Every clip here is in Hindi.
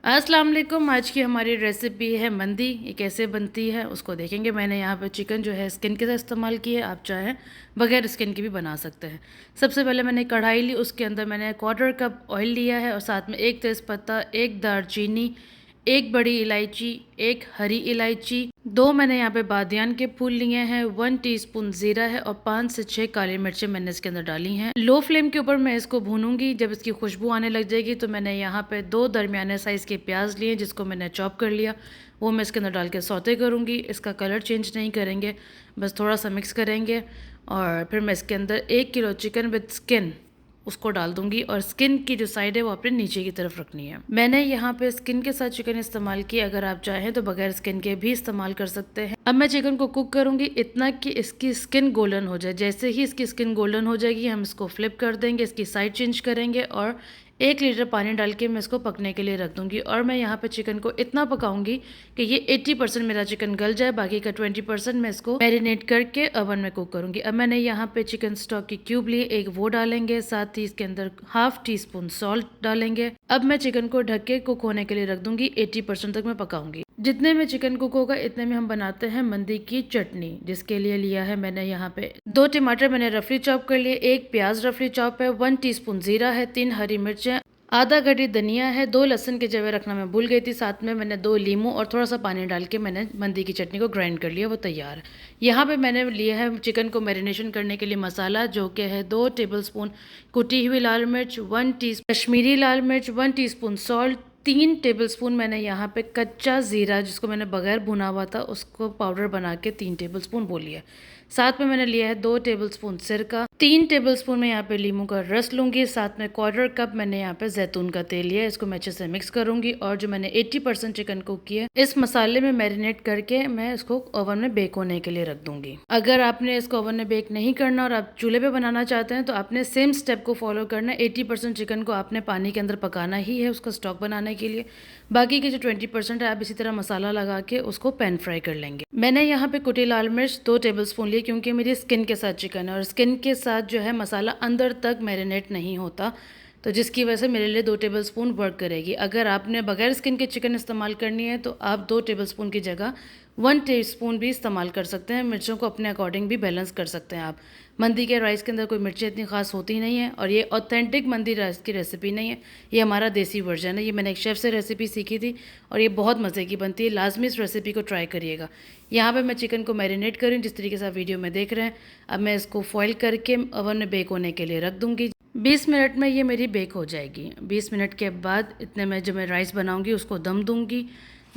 अस्सलाम वालेकुम। आज की हमारी रेसिपी है मंदी। ये कैसे बनती है उसको देखेंगे। मैंने यहाँ पे चिकन जो है स्किन के साथ इस्तेमाल की है, आप चाहें बगैर स्किन की भी बना सकते हैं। सबसे पहले मैंने कढ़ाई ली, उसके अंदर मैंने 1/4 कप ऑयल लिया है और साथ में 1 तेज़पत्ता, 1 दालचीनी, 1 बड़ी इलायची, 1 हरी इलायची, 2 मैंने यहाँ पे बादियान के फूल लिए हैं, 1 टीस्पून ज़ीरा है और 5 से 6 काली मिर्चें मैंने इसके अंदर डाली हैं। लो फ्लेम के ऊपर मैं इसको भूनूंगी। जब इसकी खुशबू आने लग जाएगी तो मैंने यहाँ पे 2 दरमियाने साइज़ के प्याज लिए जिसको मैंने चॉप कर लिया, वो मैं इसके अंदर डाल के सौते करूँगी। इसका कलर चेंज नहीं करेंगे, बस थोड़ा सा मिक्स करेंगे और फिर मैं इसके अंदर 1 किलो चिकन विद स्किन उसको डाल दूंगी और स्किन की जो साइड है वो अपने नीचे की तरफ रखनी है। मैंने यहाँ पे स्किन के साथ चिकन इस्तेमाल किया, अगर आप चाहें तो बगैर स्किन के भी इस्तेमाल कर सकते हैं। अब मैं चिकन को कुक करूंगी इतना कि इसकी स्किन गोल्डन हो जाए। जैसे ही इसकी स्किन गोल्डन हो जाएगी हम इसको फ्लिप कर देंगे, इसकी साइड चेंज करेंगे और 1 लीटर पानी डाल के मैं इसको पकने के लिए रख दूंगी। और मैं यहाँ पे चिकन को इतना पकाऊंगी कि ये 80% मेरा चिकन गल जाए, बाकी का 20% मैं इसको मैरिनेट करके ओवन में कुक करूंगी। अब मैंने यहाँ पे चिकन स्टॉक की क्यूब लिए, एक वो डालेंगे, साथ ही इसके अंदर 1/2 टीस्पून सॉल्ट डालेंगे। अब मैं चिकन को ढक के कुक होने के लिए रख दूंगी। 80% तक मैं पकाऊंगी। जितने में चिकन कुक होगा इतने में हम बनाते हैं मंदी की चटनी, जिसके लिए लिया है मैंने यहाँ पे 2 टमाटर मैंने रफली चॉप कर लिए, 1 प्याज रफली चॉप है, 1 टीस्पून जीरा है, 3 हरी मिर्च, आधा गड्डी धनिया है, 2 लहसुन के जवे रखना मैं भूल गई थी। साथ में मैंने 2 लीमू और थोड़ा सा पानी डाल के मैंने मंदी की चटनी को ग्राइंड कर लिया, वो तैयार है। यहाँ पे मैंने लिया है चिकन को मैरिनेशन करने के लिए मसाला, जो कि है 2 टेबलस्पून कुटी हुई लाल मिर्च, 1 टीस्पून कश्मीरी लाल मिर्च, 1 टीस्पून सॉल्ट, 3 टेबलस्पून मैंने यहाँ पे कच्चा ज़ीरा जिसको मैंने बगैर भुना हुआ था उसको पाउडर बना के 3 टेबलस्पून वो लिया। साथ में मैंने लिया है 2 टेबलस्पून सिरका, 3 टेबलस्पून मैं यहाँ पे लीमू का रस लूंगी, साथ में 1/4 कप मैंने यहाँ पे जैतून का तेल लिया है। इसको मैं अच्छे से मिक्स करूंगी और जो मैंने 80% चिकन कुक किया है इस मसाले में मैरिनेट करके मैं इसको ओवन में बेक होने के लिए रख दूंगी। अगर आपने इसको ओवन में बेक नहीं करना और आप चूल्हे पे बनाना चाहते हैं तो आपने सेम स्टेप को फॉलो करना है। 80% चिकन को आपने पानी के अंदर पकाना ही है उसका स्टॉक बनाने के लिए। बाकी के जो 20% है आप इसी तरह मसाला लगा के उसको पैन फ्राई कर लेंगे। मैंने यहाँ पे कुटी लाल मिर्च 2 टेबलस्पून लिए क्योंकि मेरी स्किन के साथ चिकन है और स्किन के साथ जो है मसाला अंदर तक मैरिनेट नहीं होता, तो जिसकी वजह से मेरे लिए 2 टेबलस्पून वर्क करेगी। अगर आपने बगैर स्किन के चिकन इस्तेमाल करनी है तो आप 2 टेबलस्पून की जगह 1 टीस्पून भी इस्तेमाल कर सकते हैं। मिर्चों को अपने अकॉर्डिंग भी बैलेंस कर सकते हैं आप। मंदी के राइस के अंदर कोई मिर्चें इतनी खास होती नहीं है और ये ऑथेंटिक मंदी राइस की रेसिपी नहीं है, ये हमारा देसी वर्जन है। ये मैंने एक शेफ़ से रेसिपी सीखी थी और ये बहुत मज़े की बनती है। लाजमी इस रेसिपी को ट्राई करिएगा। यहाँ पे मैं चिकन को मैरिनेट करूँ जिस तरीके से आप वीडियो में देख रहे हैं। अब मैं इसको फॉइल करके ओवन में बेक होने के लिए रख दूँगी। 20 मिनट में ये मेरी बेक हो जाएगी। 20 मिनट के बाद इतने में जब मैं राइस बनाऊँगी उसको दम दूँगी।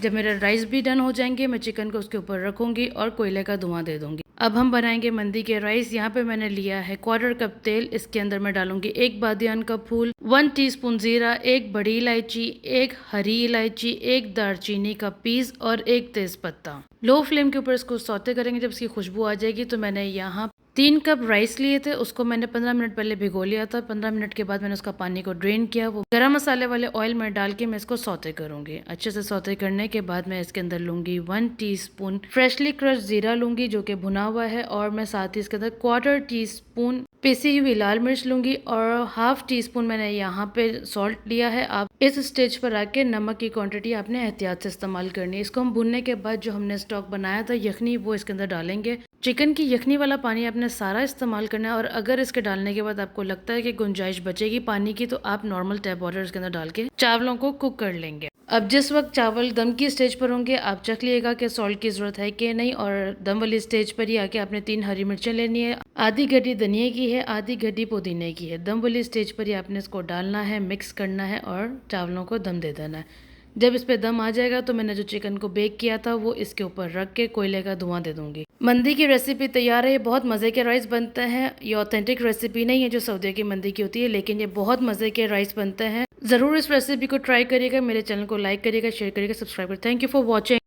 जब मेरा राइस भी डन हो जाएंगे मैं चिकन को उसके ऊपर रखूँगी और कोयले का धुआं दे दूँगी। अब हम बनाएंगे मंदी के राइस। यहाँ पे मैंने लिया है 1/4 कप तेल, इसके अंदर मैं डालूंगी 1 बादियान का फूल, 1 टीस्पून जीरा, 1 बड़ी इलायची, 1 हरी इलायची, 1 दालचीनी का पीस और 1 तेज़पत्ता। लो फ्लेम के ऊपर इसको सौते करेंगे। जब इसकी खुशबू आ जाएगी तो मैंने यहाँ 3 कप राइस लिए थे, उसको मैंने 15 मिनट पहले भिगो लिया था। 15 मिनट के बाद मैंने उसका पानी को ड्रेन किया। वो गरम मसाले वाले ऑयल में डाल के मैं इसको सौते करूंगी। अच्छे से सौते करने के बाद मैं इसके अंदर लूंगी 1 टीस्पून फ्रेशली क्रश जीरा लूंगी जो कि भुना हुआ है, और मैं साथ ही इसके अंदर 1/4 टीस्पून पिसी हुई लाल मिर्च लूंगी और 1/2 टीस्पून मैंने यहाँ पे सॉल्ट लिया है। आप इस स्टेज पर आके नमक की क्वांटिटी आपने एहतियात से इस्तेमाल करनी है। इसको हम भुनने के बाद जो हमने स्टॉक बनाया था यखनी, वो इसके अंदर डालेंगे। चिकन की यखनी वाला पानी आपने सारा इस्तेमाल करना है और अगर इसके डालने के बाद आपको लगता है कि गुंजाइश बचेगी पानी की तो आप नॉर्मल टैप वाटर इसके अंदर डाल के चावलों को कुक कर लेंगे। अब जिस वक्त चावल दम की स्टेज पर होंगे आप चख लिएगा कि सॉल्ट की ज़रूरत है कि नहीं, और दम वाली स्टेज पर ही आके आपने 3 हरी मिर्चें लेनी है, आधी गड्डी धनिया की है, आधी गड्डी पुदीने की है। दम वाली स्टेज पर ही आपने इसको डालना है, मिक्स करना है और चावलों को दम दे देना है। जब इस पे दम आ जाएगा तो मैंने जो चिकन को बेक किया था वो इसके ऊपर रख के कोयले का धुआं दे दूंगी। मंदी की रेसिपी तैयार है। ये बहुत मज़े के राइस बनते हैं। ये ऑथेंटिक रेसिपी नहीं है जो सऊदी की मंदी की होती है, लेकिन ये बहुत मज़े के राइस बनते हैं। ज़रूर इस रेसिपी को ट्राई करिएगा। मेरे चैनल को लाइक करिएगा, शेयर करिएगा, सब्सक्राइब करिएगा। Thank you for watching.